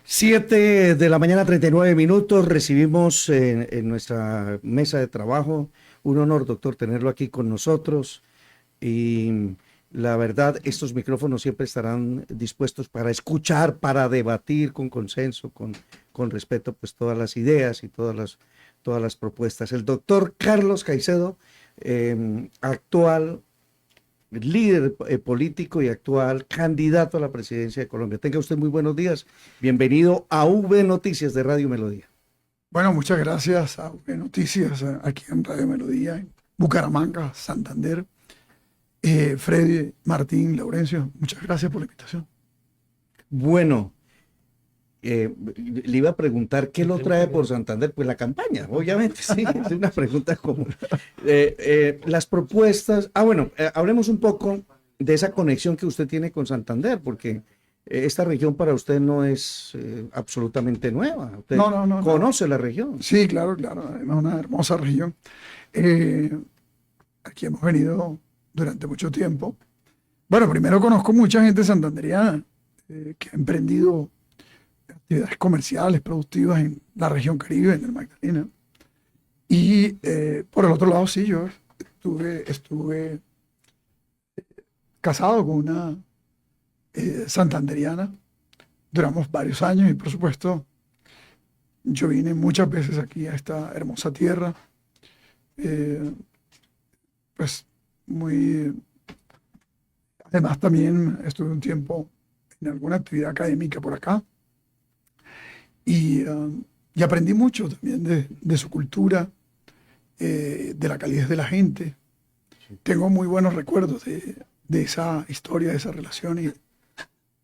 7 de la mañana, 39 minutos. Recibimos en nuestra mesa de trabajo. Un honor, doctor, tenerlo aquí con nosotros. Y la verdad, estos micrófonos siempre estarán dispuestos para escuchar, para debatir con consenso, con respeto, pues todas las ideas y todas las propuestas. El doctor Carlos Caicedo, actual líder político y actual candidato a la presidencia de Colombia. Tenga usted muy buenos días. Bienvenido a V Noticias de Radio Melodía. Bueno, muchas gracias a V Noticias, aquí en Radio Melodía, en Bucaramanga, Santander. Freddy, Martín, Laurencio, muchas gracias por la invitación. Bueno, le iba a preguntar qué lo trae por Santander, pues la campaña, obviamente, sí, es una pregunta común. Las propuestas, hablemos un poco de esa conexión que usted tiene con Santander, porque esta región para usted no es absolutamente nueva. Usted No. conoce la región. Sí, claro, es una hermosa región. Aquí hemos venido durante mucho tiempo. Bueno, primero conozco mucha gente santanderiana que ha emprendido actividades comerciales, productivas en la región Caribe, en el Magdalena. Y por el otro lado, sí, yo estuve casado con una santanderiana. Duramos varios años y, por supuesto, yo vine muchas veces aquí a esta hermosa tierra. Pues además también estuve un tiempo en alguna actividad académica por acá y aprendí mucho también de su cultura, de la calidez de la gente. Tengo muy buenos recuerdos de esa historia, de esa relación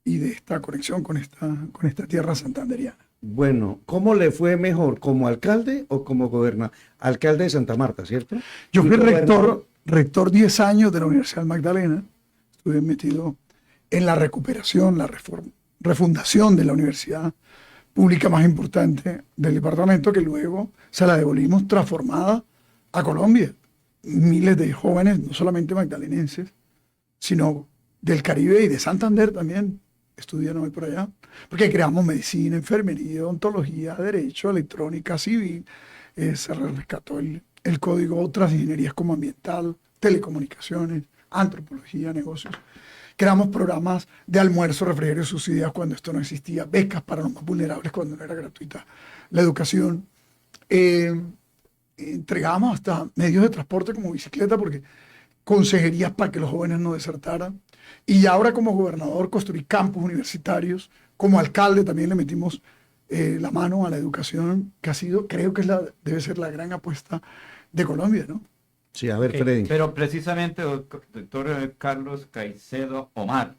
y de esta conexión con esta tierra santanderiana. Bueno, ¿cómo le fue mejor, como alcalde o como gobernador? Alcalde de Santa Marta, ¿cierto? Yo fui rector 10 años de la Universidad del Magdalena. Estuve metido en la recuperación, la refundación de la universidad pública más importante del departamento, que luego se la devolvimos transformada a Colombia. Miles de jóvenes, no solamente magdalenenses, sino del Caribe y de Santander también, estudian hoy por allá, porque creamos medicina, enfermería, odontología, derecho, electrónica, civil, se rescató el código, otras ingenierías como ambiental, telecomunicaciones, antropología, negocios. Creamos programas de almuerzo, refrigerio, subsidiados cuando esto no existía, becas para los más vulnerables cuando no era gratuita la educación. Entregamos hasta medios de transporte como bicicleta, porque consejerías para que los jóvenes no desertaran. Y ahora como gobernador construí campus universitarios. Como alcalde también le metimos la mano a la educación, que ha sido, creo que debe ser la gran apuesta de Colombia, ¿no? Sí, a ver, Freddy. Pero precisamente, doctor Carlos Caicedo Omar,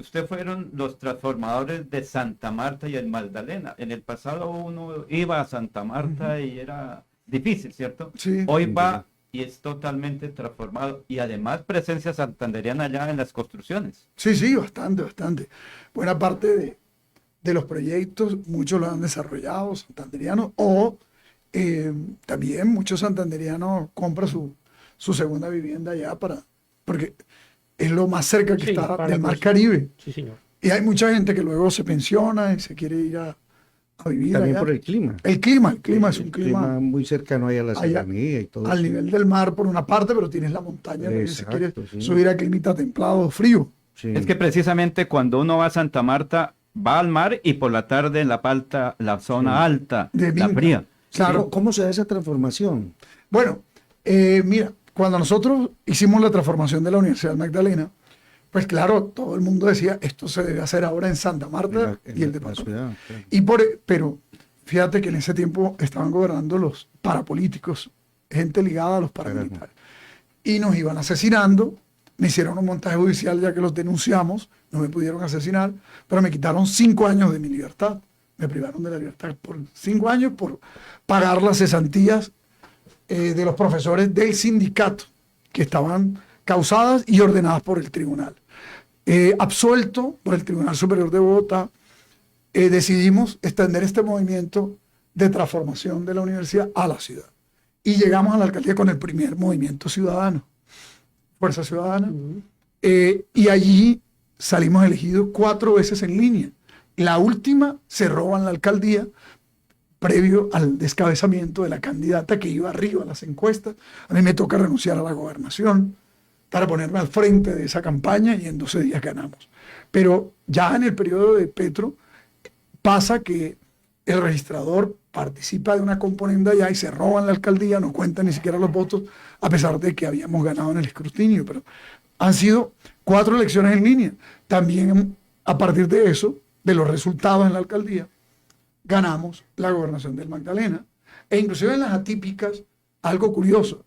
ustedes fueron los transformadores de Santa Marta y el Magdalena. En el pasado uno iba a Santa Marta y era difícil, ¿cierto? Sí. Hoy va y es totalmente transformado. Y además presencia santanderiana allá en las construcciones. Sí, bastante. Buena parte de los proyectos, muchos los han desarrollado santanderianos, o también muchos santanderianos compran su segunda vivienda allá porque es lo más cerca que está del Mar Caribe. Sí, señor. Y hay mucha gente que luego se pensiona y se quiere ir a vivir También allá. por el clima. El clima es un clima muy cercano ahí a la serranía y todo al eso. nivel del mar por una parte, pero tienes la montaña que se quiere sí. subir a clima templado o frío. Sí. Es que precisamente cuando uno va a Santa Marta, va al mar y por la tarde en la zona alta, De la Minca. fría. Claro. ¿Cómo se da esa transformación? Bueno, mira, cuando nosotros hicimos la transformación de la Universidad del Magdalena, pues claro, todo el mundo decía, esto se debe hacer ahora en Santa Marta y el departamento. Ciudad, claro. Pero fíjate que en ese tiempo estaban gobernando los parapolíticos, gente ligada a los paramilitares. Y nos iban asesinando, me hicieron un montaje judicial ya que los denunciamos, no me pudieron asesinar, pero me quitaron 5 años de mi libertad. Me privaron de la libertad por 5 años por pagar las cesantías de los profesores del sindicato que estaban causadas y ordenadas por el tribunal. Absuelto por el Tribunal Superior de Bogotá, decidimos extender este movimiento de transformación de la universidad a la ciudad. Y llegamos a la alcaldía con el primer movimiento ciudadano, Fuerza Ciudadana, y allí salimos elegidos 4 veces en línea. La última se roban la alcaldía previo al descabezamiento de la candidata que iba arriba a las encuestas. A mí me toca renunciar a la gobernación para ponerme al frente de esa campaña y en 12 días ganamos. Pero ya en el periodo de Petro pasa que el registrador participa de una componenda allá y se roban la alcaldía, no cuentan ni siquiera los votos, a pesar de que habíamos ganado en el escrutinio. Pero han sido 4 elecciones en línea. También a partir de eso, de los resultados en la alcaldía, ganamos la gobernación del Magdalena. E inclusive en las atípicas, algo curioso,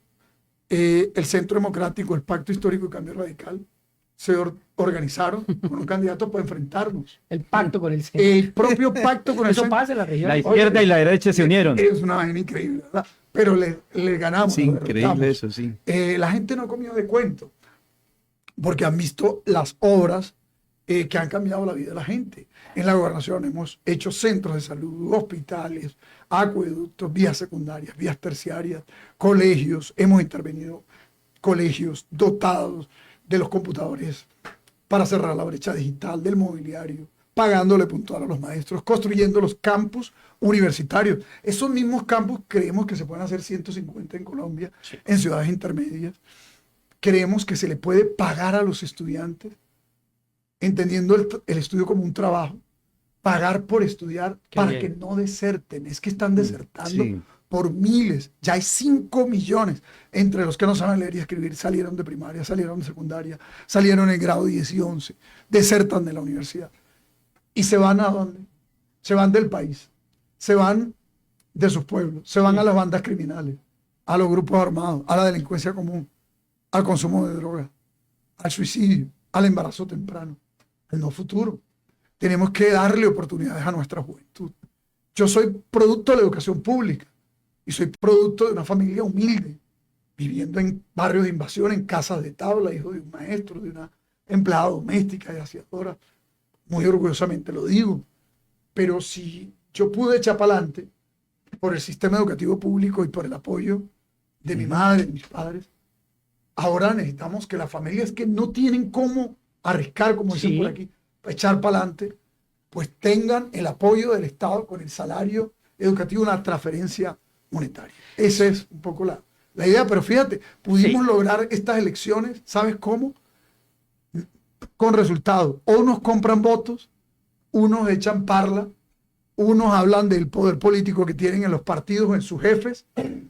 el Centro Democrático, el Pacto Histórico y Cambio Radical se organizaron con un candidato para enfrentarnos. El pacto con el centro. El propio pacto con el Eso centro. pasa en la región. La izquierda y la derecha se unieron. Es una vaina increíble, ¿verdad? Pero le ganamos. Sí, lo increíble derrotamos. eso, sí. La gente no comió de cuento, porque han visto las obras que han cambiado la vida de la gente. En la gobernación hemos hecho centros de salud, hospitales, acueductos, vías secundarias, vías terciarias, colegios. Hemos intervenido colegios dotados de los computadores para cerrar la brecha digital, del mobiliario, pagándole puntual a los maestros, construyendo los campus universitarios. Esos mismos campus creemos que se pueden hacer 150 en Colombia, sí, en ciudades intermedias. Creemos que se le puede pagar a los estudiantes, entendiendo el estudio como un trabajo, pagar por estudiar. Qué para bien. Que no deserten. Es que están desertando. Sí. Por miles, ya hay 5 millones entre los que no saben leer y escribir, salieron de primaria, salieron de secundaria, salieron en grado 10 y 11, desertan de la universidad. ¿Y se van a dónde? Se van del país, se van de sus pueblos, se van a las bandas criminales, a los grupos armados, a la delincuencia común, al consumo de drogas, al suicidio, al embarazo temprano, al no futuro. Tenemos que darle oportunidades a nuestra juventud. Yo soy producto de la educación pública. Y soy producto de una familia humilde, viviendo en barrios de invasión, en casas de tabla, hijo de un maestro, de una empleada doméstica y aseadora. Muy orgullosamente lo digo. Pero si yo pude echar para adelante por el sistema educativo público y por el apoyo de mi madre, de mis padres, ahora necesitamos que las familias que no tienen cómo arriesgar, como dicen por aquí, para echar para adelante, pues tengan el apoyo del Estado con el salario educativo, una transferencia monetaria. Esa es un poco la idea, pero fíjate, pudimos lograr estas elecciones, ¿sabes cómo? Con resultados. O unos compran votos, unos echan parla, unos hablan del poder político que tienen en los partidos, en sus jefes.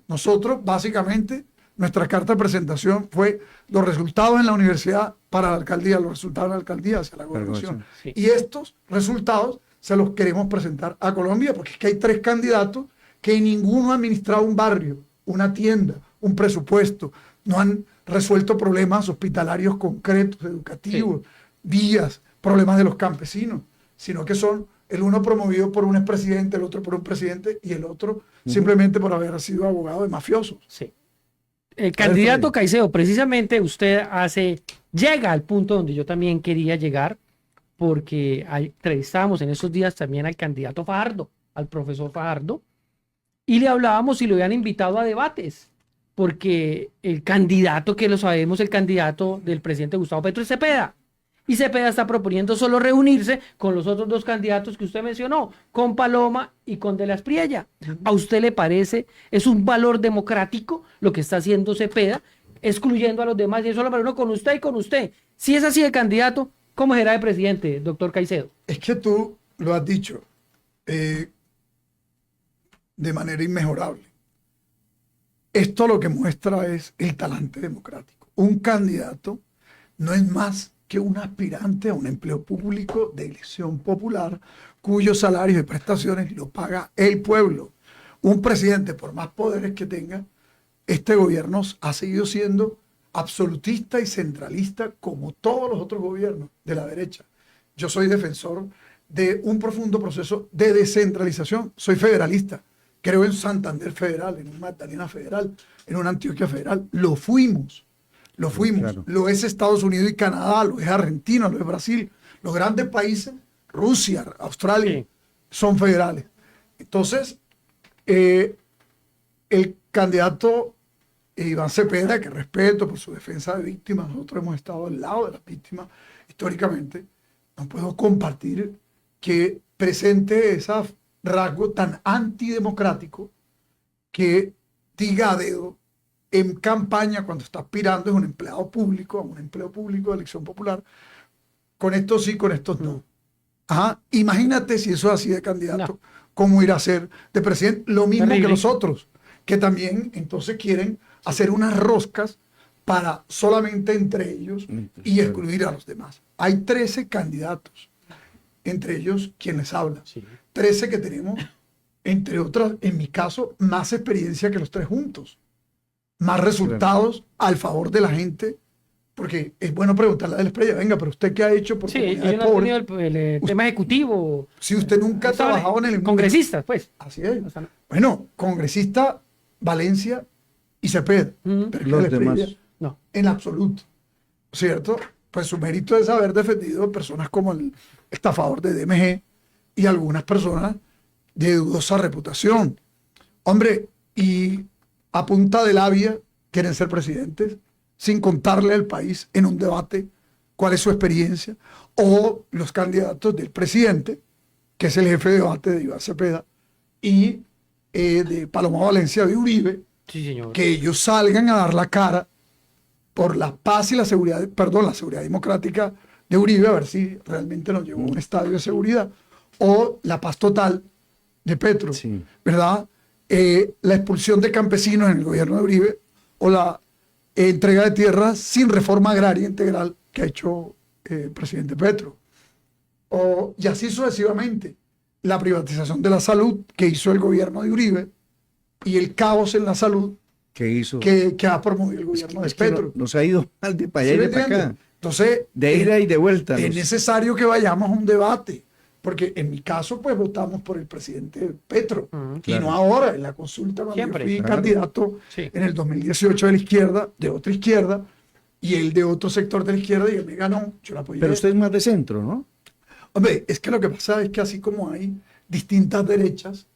Nosotros, básicamente, nuestra carta de presentación fue los resultados en la universidad para la alcaldía, los resultados en la alcaldía hacia la gobernación. Sí. Y estos resultados se los queremos presentar a Colombia, porque es que hay 3 candidatos que ninguno ha administrado un barrio, una tienda, un presupuesto, no han resuelto problemas hospitalarios concretos, educativos, vías, problemas de los campesinos, sino que son el uno promovido por un expresidente, el otro por un presidente y el otro simplemente por haber sido abogado de mafiosos. Sí. El candidato Caicedo, precisamente usted llega al punto donde yo también quería llegar, porque entrevistábamos en esos días también al candidato Fajardo, al profesor Fajardo, y le hablábamos y lo habían invitado a debates, porque el candidato, que lo sabemos, el candidato del presidente Gustavo Petro es Cepeda, y Cepeda está proponiendo solo reunirse con los otros 2 candidatos que usted mencionó, con Paloma y con De la Espriella. ¿A usted le parece, es un valor democrático lo que está haciendo Cepeda, excluyendo a los demás y solo para uno con usted y con usted? Si es así de candidato, ¿cómo será de presidente, doctor Caicedo? Es que tú lo has dicho de manera inmejorable. Esto lo que muestra es el talante democrático. Un candidato no es más que un aspirante a un empleo público de elección popular cuyos salarios y prestaciones lo paga el pueblo. Un presidente, por más poderes que tenga, este gobierno ha seguido siendo absolutista y centralista como todos los otros gobiernos de la derecha. Yo soy defensor de un profundo proceso de descentralización. Soy federalista. Creo en Santander federal, en un Magdalena federal, en una Antioquia federal. Lo fuimos. Claro. Lo es Estados Unidos y Canadá, lo es Argentina, lo es Brasil. Los grandes países, Rusia, Australia, son federales. Entonces, el candidato Iván Cepeda, que respeto por su defensa de víctimas, nosotros hemos estado al lado de las víctimas históricamente, no puedo compartir que presente ese rasgo tan antidemocrático que diga a dedo en campaña cuando está aspirando, es un empleado público, a un empleo público de elección popular, con estos sí, con estos no. Ajá, imagínate si eso es así de candidato, cómo irá a ser de presidente. Lo mismo que los otros, que también entonces quieren hacer unas roscas para solamente entre ellos y excluir a los demás. Hay 13 candidatos, entre ellos quien les habla. 13 que tenemos, entre otras, en mi caso, más experiencia que los 3 juntos. Más resultados al favor de la gente, porque es bueno preguntarle a la estrella, venga, pero usted qué ha hecho por comunidades ellos no han pobres. tenido el tema ejecutivo. Si usted nunca ha trabajado en el congresistas, pues. Así es. Bueno, congresista, Valencia y Cepeda. Pero Los demás. No. En absoluto. ¿Cierto? Pues su mérito es haber defendido personas como el estafador de DMG y algunas personas de dudosa reputación. Hombre, y a punta de labia quieren ser presidentes sin contarle al país en un debate cuál es su experiencia, o los candidatos del presidente, que es el jefe de debate de Iván Cepeda, y de Paloma Valencia de Uribe, Sí, señor. que ellos salgan a dar la cara por la paz y la seguridad, perdón, la seguridad democrática de Uribe, a ver si realmente nos llevó a un estadio de seguridad, o la paz total de Petro, Sí. ¿verdad? La expulsión de campesinos en el gobierno de Uribe, o la entrega de tierras sin reforma agraria integral que ha hecho el presidente Petro. Y así sucesivamente, la privatización de la salud que hizo el gobierno de Uribe y el caos en la salud ¿Qué hizo? que ha promovido el gobierno de Es que Petro. nos ha ido mal de para allá ¿Sí y me de para acá. entiende? Entonces, De ida y de vuelta. es necesario que vayamos a un debate, porque en mi caso, pues votamos por el presidente Petro, y Claro. no ahora, en la consulta cuando Siempre, yo fui claro. candidato Sí. en el 2018 de la izquierda, de otra izquierda, y él de otro sector de la izquierda, y él me ganó, yo la apoyé. Pero usted es más de centro, ¿no? Hombre, es que lo que pasa es que así como hay distintas derechas,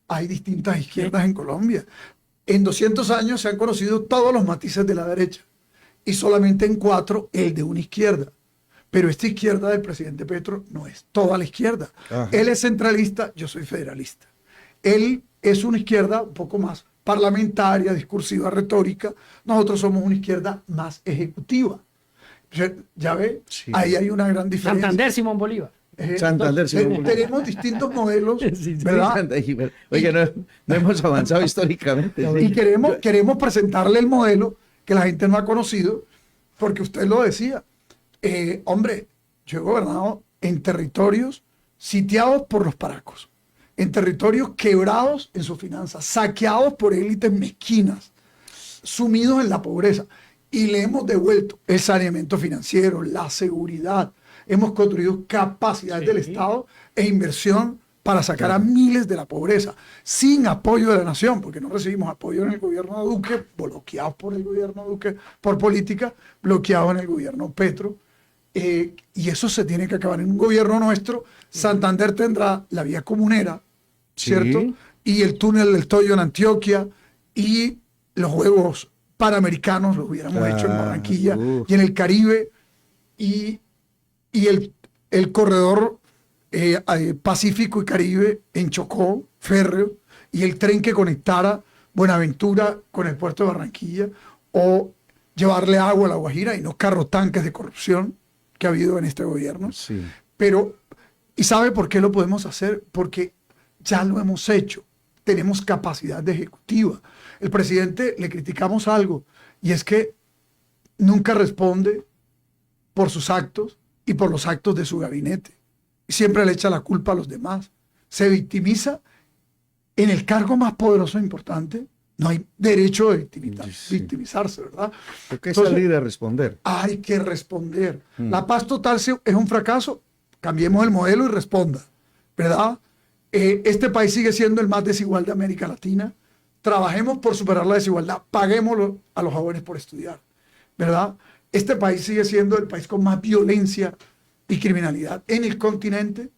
hay distintas izquierdas en Colombia. En 200 años se han conocido todos los matices de la derecha y solamente en 4 el de una izquierda. Pero esta izquierda del presidente Petro no es toda la izquierda. Ajá. Él es centralista, yo soy federalista. Él es una izquierda un poco más parlamentaria, discursiva, retórica. Nosotros somos una izquierda más ejecutiva. Ya ve, Sí. ahí hay una gran diferencia. Santander, Simón Bolívar. Santander, sí. Tenemos distintos modelos, Sí, sí. ¿verdad? Oiga, no hemos avanzado históricamente. Y sí. queremos presentarle el modelo que la gente no ha conocido, porque usted lo decía. Hombre, yo he gobernado en territorios sitiados por los paracos, en territorios quebrados en sus finanzas, saqueados por élites mezquinas, sumidos en la pobreza, y le hemos devuelto el saneamiento financiero, la seguridad. Hemos construido capacidades del Estado e inversión para sacar a miles de la pobreza, sin apoyo de la nación, porque no recibimos apoyo en el gobierno de Duque, bloqueados por el gobierno de Duque por política, bloqueados en el gobierno Petro. Y eso se tiene que acabar en un gobierno nuestro. Santander tendrá la vía comunera, ¿cierto? Sí. Y el túnel del Toyo en Antioquia, y los Juegos Panamericanos los hubiéramos hecho en Barranquilla y en el Caribe, y el corredor Pacífico y Caribe en Chocó, férreo, y el tren que conectara Buenaventura con el puerto de Barranquilla, o llevarle agua a La Guajira y no carros tanques de corrupción que ha habido en este gobierno. Sí. Pero, ¿y sabe por qué lo podemos hacer? Porque ya lo hemos hecho. Tenemos capacidad de ejecutiva. El presidente le criticamos algo, y es que nunca responde por sus actos y por los actos de su gabinete. Siempre le echa la culpa a los demás. Se victimiza en el cargo más poderoso e importante. No hay derecho de victimizarse, ¿verdad? Hay que Entonces, salir a responder. hay que responder. La paz total es un fracaso. Cambiemos el modelo y responda, ¿verdad? Este país sigue siendo el más desigual de América Latina. Trabajemos por superar la desigualdad. Paguémoslo a los jóvenes por estudiar, ¿verdad? Este país sigue siendo el país con más violencia y criminalidad en el continente.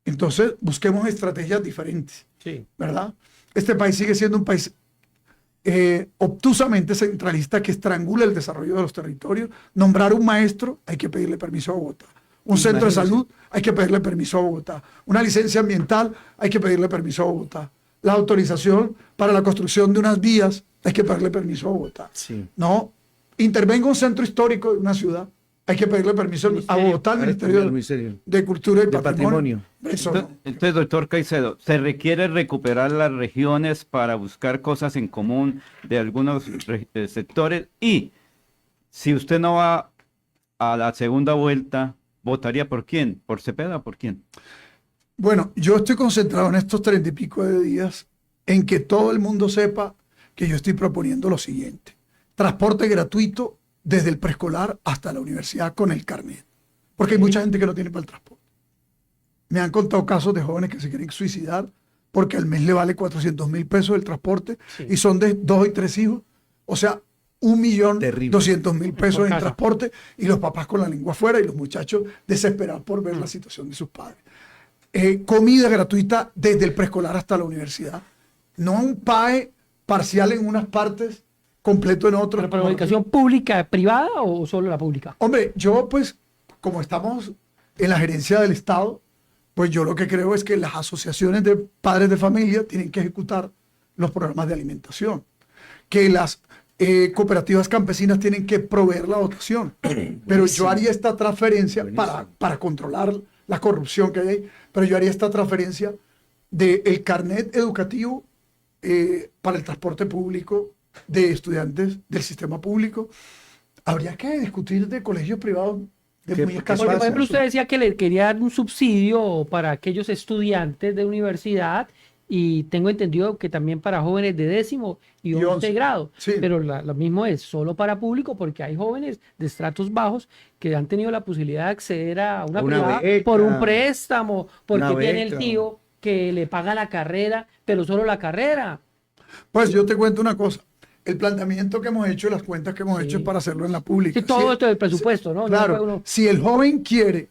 Entonces, busquemos estrategias diferentes, Sí. ¿verdad? Este país sigue siendo un país obtusamente centralista que estrangula el desarrollo de los territorios. Nombrar un maestro, hay que pedirle permiso a Bogotá. Un centro de Imagínese. salud, hay que pedirle permiso a Bogotá. Una licencia ambiental, hay que pedirle permiso a Bogotá. La autorización para la construcción de unas vías, hay que pedirle permiso a Bogotá. Sí. No, intervenga un centro histórico de una ciudad, hay que pedirle permiso a Ministerio. Bogotá, al Ministerio Al Ministerio de Cultura y de Patrimonio. Patrimonio. Eso no. Entonces, doctor Caicedo, se requiere recuperar las regiones para buscar cosas en común de algunos sectores y si usted no va a la segunda vuelta, ¿votaría por quién? ¿Por Cepeda o por quién? Bueno, yo estoy concentrado en estos 30 y pico de días en que todo el mundo sepa que yo estoy proponiendo lo siguiente. Transporte gratuito desde el preescolar hasta la universidad con el carnet. Porque hay mucha gente que no tiene para el transporte. Me han contado casos de jóvenes que se quieren suicidar porque al mes le vale 400.000 pesos el transporte Sí. y son de 2 y 3 hijos. O sea, Terrible. 1.200.000 pesos Por en casa. transporte y los papás con la lengua afuera y los muchachos desesperados por ver la situación de sus padres. Comida gratuita desde el preescolar hasta la universidad. No un PAE parcial en unas partes, completo en otras. ¿Pero educación pública, privada o solo la pública? Hombre, yo pues, como estamos en la gerencia del Estado, pues yo lo que creo es que las asociaciones de padres de familia tienen que ejecutar los programas de alimentación, que las cooperativas campesinas tienen que proveer la dotación. Pero yo haría esta transferencia para controlar la corrupción que hay ahí, pero yo haría esta transferencia del carnet educativo para el transporte público de estudiantes del sistema público. Habría que discutir de colegios privados de ¿Qué- muy qué escasos Porque, por pasa? ejemplo, usted decía que le quería dar un subsidio para aquellos estudiantes de universidad y tengo entendido que también para jóvenes de 10º y 11 grado. Sí. Pero lo mismo es solo para público porque hay jóvenes de estratos bajos que han tenido la posibilidad de acceder a una Una privada beca. por un préstamo, porque Una tiene el beca. tío que le paga la carrera, pero solo la carrera. Pues yo te cuento una cosa. El planteamiento que hemos hecho, las cuentas que hemos Sí. hecho es para hacerlo en la pública. Sí, todo Si- esto del presupuesto, ¿no? No Claro, puede uno- si el joven quiere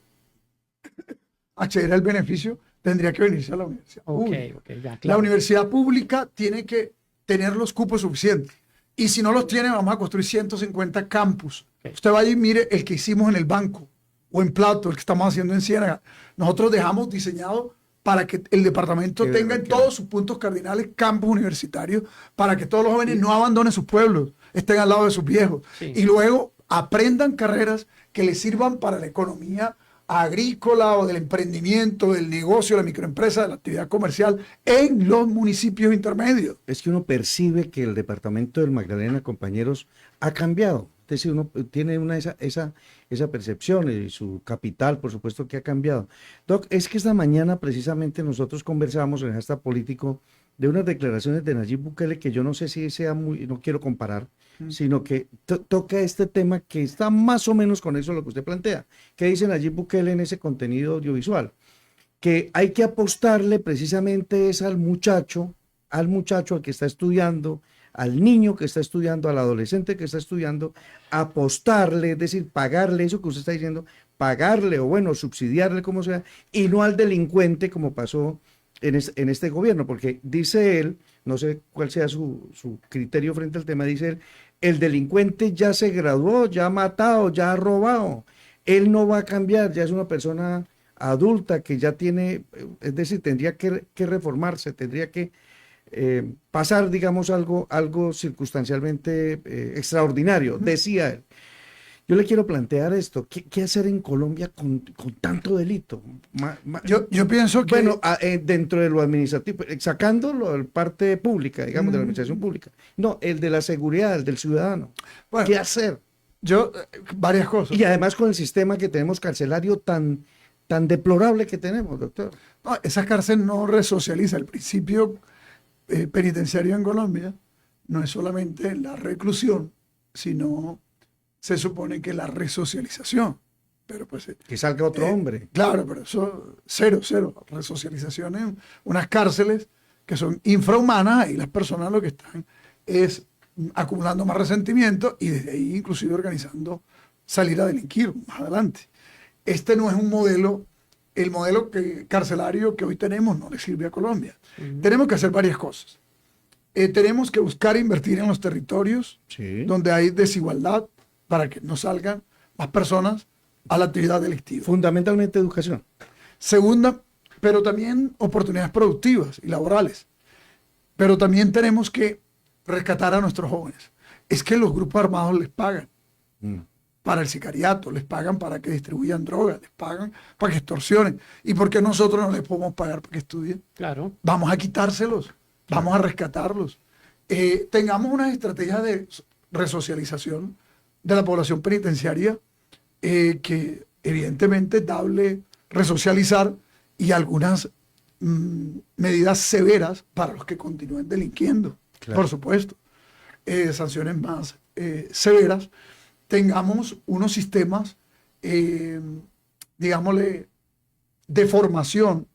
acceder al beneficio, tendría que venirse a la universidad Ok, pública. ok, ya, La claro. universidad pública tiene que tener los cupos suficientes. Y si no los tiene, vamos a construir 150 campus. Ok. Usted vaya y mire el que hicimos en el Banco o en Plato, el que estamos haciendo en Ciénaga. Nosotros dejamos diseñado para que el departamento Qué tenga en bacán. todos sus puntos cardinales campus universitarios para que todos los jóvenes no abandonen sus pueblos, estén al lado de sus viejos. Sí. Y luego aprendan carreras que les sirvan para la economía agrícola o del emprendimiento, del negocio, de la microempresa, de la actividad comercial en los municipios intermedios. Es que uno percibe que el departamento del Magdalena, compañeros, ha cambiado. Es decir, uno tiene esa percepción y su capital, por supuesto, que ha cambiado. Doc, es que esta mañana precisamente nosotros conversamos en esta político de unas declaraciones de Nayib Bukele que yo no sé si sea muy, no quiero comparar, sino que toca este tema que está más o menos con eso lo que usted plantea. ¿Qué dice Nayib Bukele en ese contenido audiovisual? Que hay que apostarle precisamente es al muchacho al que está estudiando, al niño que está estudiando, al adolescente que está estudiando, apostarle, es decir, pagarle eso que usted está diciendo, pagarle o bueno, subsidiarle como sea, y no al delincuente como pasó en este gobierno, porque dice él, no sé cuál sea su criterio frente al tema, dice él, el delincuente ya se graduó, ya ha matado, ya ha robado, él no va a cambiar, ya es una persona adulta que ya tiene, es decir, tendría que reformarse, tendría que pasar, digamos, algo circunstancialmente extraordinario, decía él. Yo le quiero plantear esto, ¿qué hacer en Colombia con tanto delito? Yo pienso que... Bueno, dentro de lo administrativo, sacando la parte pública, digamos, de la administración pública. No, el de la seguridad, el del ciudadano. Bueno, ¿Qué hacer? Varias cosas. Y además con el sistema que tenemos carcelario tan deplorable que tenemos, doctor. No, esa cárcel no resocializa. El principio penitenciario en Colombia no es solamente la reclusión, sino se supone que la resocialización. Pero pues... Que salga otro hombre. Claro, pero eso, cero. Resocialización en unas cárceles que son infrahumanas y las personas lo que están es acumulando más resentimiento y desde ahí inclusive organizando salir a delinquir más adelante. Este no es un modelo, el modelo carcelario que hoy tenemos no le sirve a Colombia. Tenemos que hacer varias cosas. Tenemos que buscar invertir en los territorios Sí. donde hay desigualdad para que no salgan más personas a la actividad delictiva. Fundamentalmente educación. Segunda, pero también oportunidades productivas y laborales. Pero también tenemos que rescatar a nuestros jóvenes. Es que los grupos armados les pagan para el sicariato, les pagan para que distribuyan drogas, les pagan para que extorsionen. ¿Y por qué nosotros no les podemos pagar para que estudien? Claro. Vamos a quitárselos, vamos a rescatarlos. Tengamos unas estrategias de resocialización de la población penitenciaria que evidentemente es dable resocializar y algunas medidas severas para los que continúen delinquiendo, Claro. por supuesto. Sanciones más severas. Tengamos unos sistemas, digámosle, de formación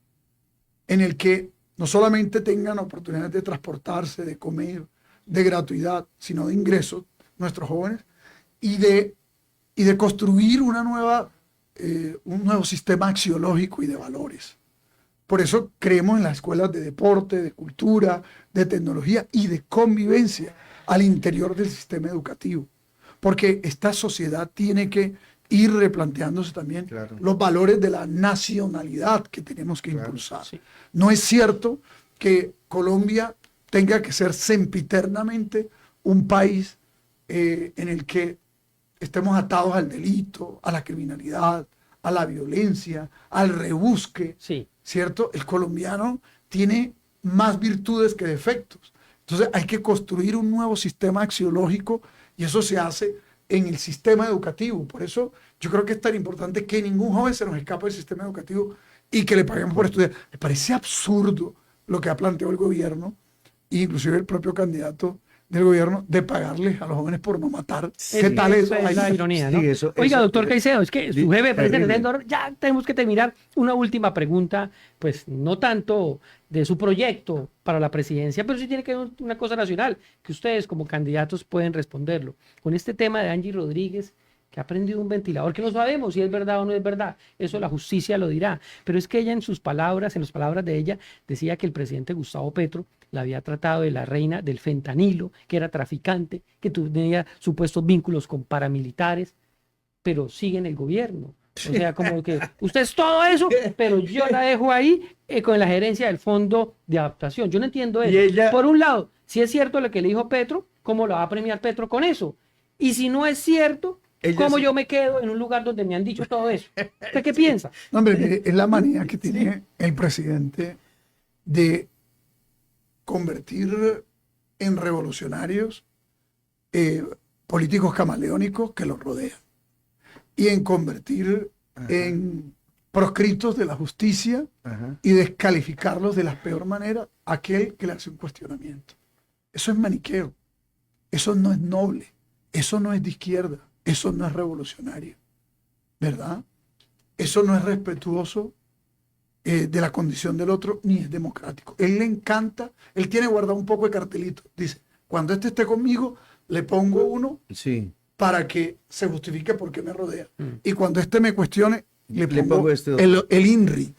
en el que no solamente tengan oportunidades de transportarse, de comer, de gratuidad, sino de ingresos nuestros jóvenes y de construir un nuevo sistema axiológico y de valores. Por eso creemos en las escuelas de deporte, de cultura, de tecnología y de convivencia al interior del sistema educativo. Porque esta sociedad tiene que ir replanteándose también Claro. los valores de la nacionalidad que tenemos que Claro, impulsar. sí. No es cierto que Colombia tenga que ser sempiternamente un país en el que estemos atados al delito, a la criminalidad, a la violencia, al rebusque. Sí. ¿Cierto? El colombiano tiene más virtudes que defectos. Entonces hay que construir un nuevo sistema axiológico y eso se hace en el sistema educativo. Por eso yo creo que es tan importante que ningún joven se nos escape del sistema educativo y que le paguemos por estudiar. Me parece absurdo lo que ha planteado el gobierno, inclusive el propio candidato del gobierno, de pagarles a los jóvenes por no matar. ¿Qué tal eso? Es la ironía, ¿no? Sí, eso- Oiga, eso- doctor Caicedo, es que su jefe de prensa, terrible. ya tenemos que terminar. Una última pregunta, pues no tanto de su proyecto para la presidencia, pero sí tiene que ver una cosa nacional, que ustedes como candidatos pueden responderlo. Con este tema de Angie Rodríguez, que ha prendido un ventilador, que no sabemos si es verdad o no es verdad, eso la justicia lo dirá, pero es que ella en sus palabras, en las palabras de ella, decía que el presidente Gustavo Petro la había tratado de la reina del fentanilo, que era traficante, que tenía supuestos vínculos con paramilitares, pero sigue en el gobierno. O sea, como que usted es todo eso, pero yo la dejo ahí con la gerencia del Fondo de Adaptación. Yo no entiendo eso. Y ella- Por un lado, si es cierto lo que le dijo Petro, ¿cómo lo va a premiar Petro con eso? Y si no es cierto, Ella ¿cómo sí- yo me quedo en un lugar donde me han dicho todo eso? ¿Usted qué piensa? No, hombre, mire, es la manía que tiene el presidente de convertir en revolucionarios políticos camaleónicos que los rodean y en convertir en proscritos de la justicia Ajá. y descalificarlos de la peor manera a aquel que le hace un cuestionamiento. Eso es maniqueo, eso no es noble, eso no es de izquierda, eso no es revolucionario, ¿verdad? Eso no es respetuoso de la condición del otro, ni es democrático. Él le encanta, él tiene guardado un poco de cartelito. Dice, cuando este esté conmigo, le pongo uno Sí. para que se justifique por qué me rodea. Y cuando este me cuestione, le Le pongo, pongo este otro. el INRI.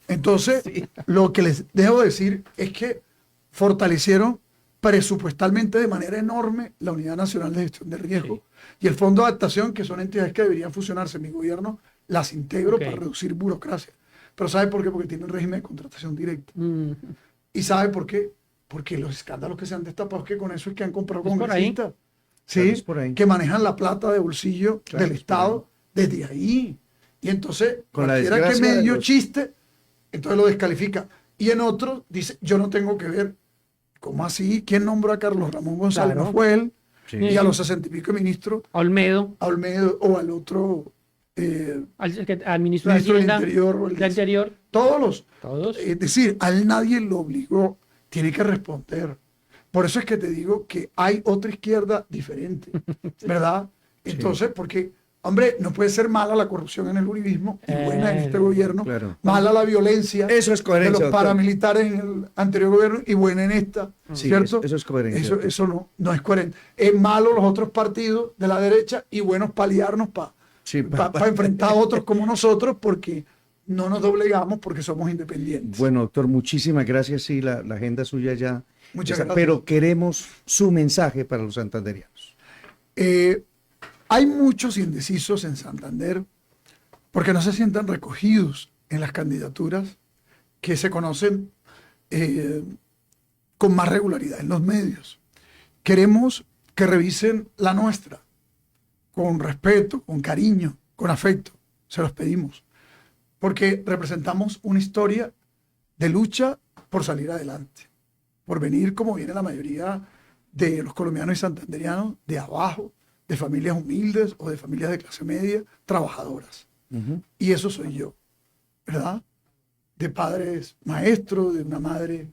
Entonces, lo que les debo decir es que fortalecieron presupuestalmente de manera enorme la Unidad Nacional de Gestión de Riesgo y el Fondo de Adaptación, que son entidades que deberían fusionarse. Mi gobierno las integro Ok. para reducir burocracia. Pero ¿sabe por qué? Porque tiene un régimen de contratación directa. Mm, ¿Y sabe por qué? Porque los escándalos que se han destapado es que con eso es que han comprado Es por ahí. congresistas. Claro, ¿Sí? es por ahí. Que manejan la plata de bolsillo Claro, del es por Estado desde ahí. Y entonces, Con la cualquiera que desgracia de medio los- chiste, entonces lo descalifica. Y en otro dice, yo no tengo que ver. ¿Cómo así? ¿Quién nombró a Carlos Ramón González? Claro. No fue él. Sí. Y a los 60 y pico ministros, Olmedo, a Olmedo o al otro al ministro de ministro del Hacienda, Interior. O el del Interior, todos los. todos. Es decir, a él nadie lo obligó, tiene que responder. Por eso es que te digo que hay otra izquierda diferente, ¿verdad? Entonces, porque, hombre, no puede ser mala la corrupción en el uribismo y buena en este gobierno, claro. mala la violencia Eso es de coherencia, los doctor. paramilitares en el anterior gobierno y buena en esta, Sí, ¿cierto? eso es coherencia, Eso, doctor. eso no es coherente. Es malo los otros partidos de la derecha y buenos para aliarnos para Sí, enfrentar a otros como nosotros porque no nos doblegamos porque somos independientes. Bueno, doctor, muchísimas gracias. Sí, la agenda suya ya. Muchas está, gracias. pero queremos su mensaje para los santanderianos. Hay muchos indecisos en Santander porque no se sientan recogidos en las candidaturas que se conocen con más regularidad en los medios. Queremos que revisen la nuestra, con respeto, con cariño, con afecto. Se los pedimos, porque representamos una historia de lucha por salir adelante, por venir como viene la mayoría de los colombianos y santanderianos, de abajo, de familias humildes o de familias de clase media, trabajadoras. Y eso soy yo, ¿verdad? De padres maestros, de una madre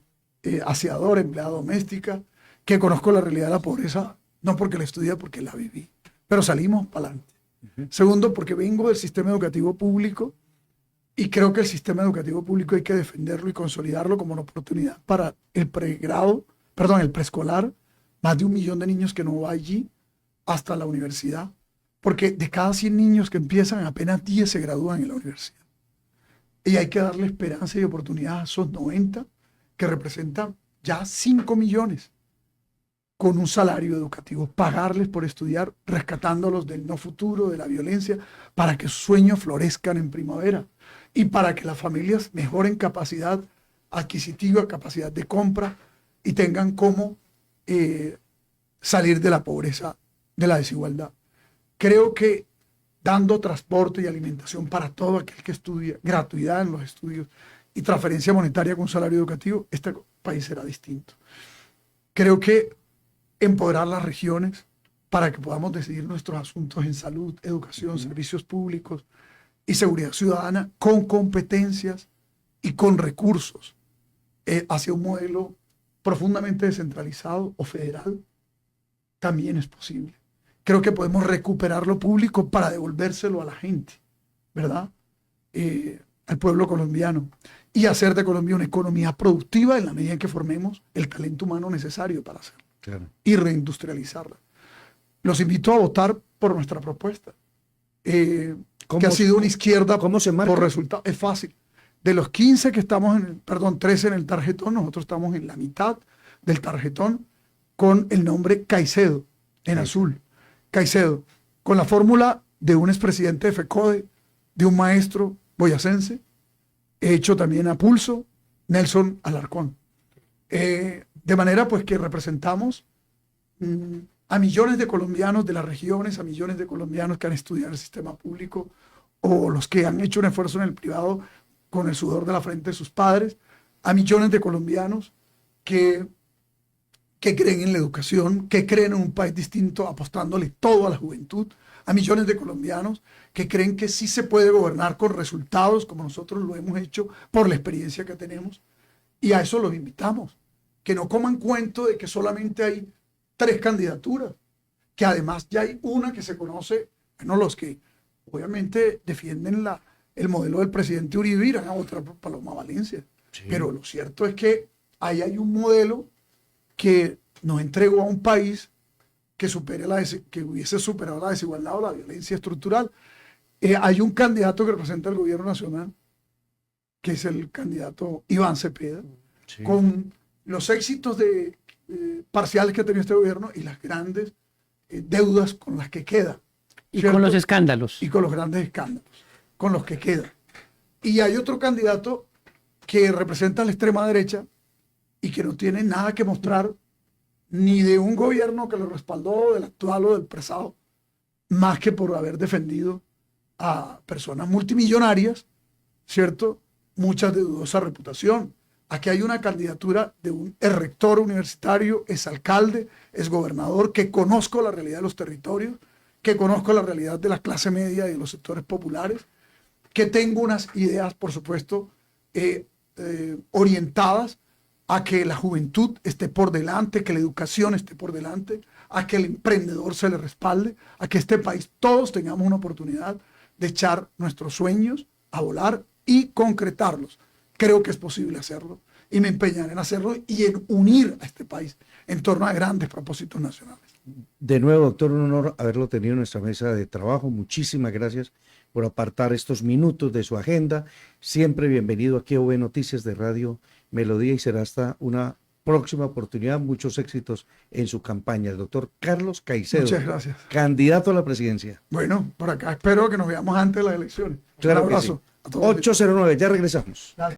aseadora, empleada doméstica, que conozco la realidad de la pobreza, no porque la estudié, porque la viví. Pero salimos para adelante. Segundo, porque vengo del sistema educativo público y creo que el sistema educativo público hay que defenderlo y consolidarlo como una oportunidad para el preescolar, más de 1 millón de niños que no va allí hasta la universidad, porque de cada 100 niños que empiezan, apenas 10 se gradúan en la universidad. Y hay que darle esperanza y oportunidad a esos 90 que representan ya 5 millones con un salario educativo, pagarles por estudiar, rescatándolos del no futuro, de la violencia, para que sus sueños florezcan en primavera y para que las familias mejoren capacidad adquisitiva, capacidad de compra y tengan cómo salir de la pobreza, de la desigualdad. Creo que dando transporte y alimentación para todo aquel que estudia, gratuidad en los estudios y transferencia monetaria con salario educativo, este país será distinto. Creo que empoderar las regiones para que podamos decidir nuestros asuntos en salud, educación, servicios públicos y seguridad ciudadana con competencias y con recursos hacia un modelo profundamente descentralizado o federal, también es posible. Creo que podemos recuperar lo público para devolvérselo a la gente, ¿verdad? Al pueblo colombiano y hacer de Colombia una economía productiva en la medida en que formemos el talento humano necesario para hacerlo. Claro. Y reindustrializarla. Los invito a votar por nuestra propuesta, que ha sido una izquierda. ¿Cómo se marca? Por resultado. Es fácil. De los 15 que estamos 13 en el tarjetón, nosotros estamos en la mitad del tarjetón con el nombre Caicedo, en azul. Caicedo, con la fórmula de un expresidente de FECODE, de un maestro boyacense, hecho también a pulso, Nelson Alarcón. De manera pues que representamos a millones de colombianos de las regiones, a millones de colombianos que han estudiado el sistema público o los que han hecho un esfuerzo en el privado con el sudor de la frente de sus padres, a millones de colombianos que creen en la educación, que creen en un país distinto apostándole todo a la juventud, a millones de colombianos que creen que sí se puede gobernar con resultados como nosotros lo hemos hecho por la experiencia que tenemos, y a eso los invitamos. Que no coman cuento de que solamente hay 3 candidaturas, que además ya hay una que se conoce, bueno, los que obviamente defienden el modelo del presidente Uribe irán a votar por Paloma Valencia. Sí. Pero lo cierto es que ahí hay un modelo que nos entregó a un país que hubiese superado la desigualdad o la violencia estructural. Hay un candidato que representa el gobierno nacional, que es el candidato Iván Cepeda, sí, con los éxitos parciales que ha tenido este gobierno y las grandes deudas con las que queda. Y ¿cierto? Con los escándalos. Y con los grandes escándalos, con los que queda. Y hay otro candidato que representa a la extrema derecha y que no tiene nada que mostrar ni de un gobierno que lo respaldó, del actual o del pasado, más que por haber defendido a personas multimillonarias, ¿cierto? Muchas de dudosa reputación. Aquí hay una candidatura de un rector universitario, es alcalde, es gobernador, que conozco la realidad de los territorios, que conozco la realidad de la clase media y de los sectores populares, que tengo unas ideas, por supuesto, orientadas a que la juventud esté por delante, que la educación esté por delante, a que el emprendedor se le respalde, a que este país todos tengamos una oportunidad de echar nuestros sueños a volar y concretarlos. Creo que es posible hacerlo y me empeñaré en hacerlo y en unir a este país en torno a grandes propósitos nacionales. De nuevo, doctor, un honor haberlo tenido en nuestra mesa de trabajo. Muchísimas gracias por apartar estos minutos de su agenda. Siempre bienvenido aquí a OV Noticias de Radio Melodía y será hasta una próxima oportunidad. Muchos éxitos en su campaña. El doctor Carlos Caicedo, Muchas gracias. candidato a la presidencia. Bueno, por acá espero que nos veamos antes de las elecciones. Claro Un que abrazo sí. a todos. 809, ya regresamos.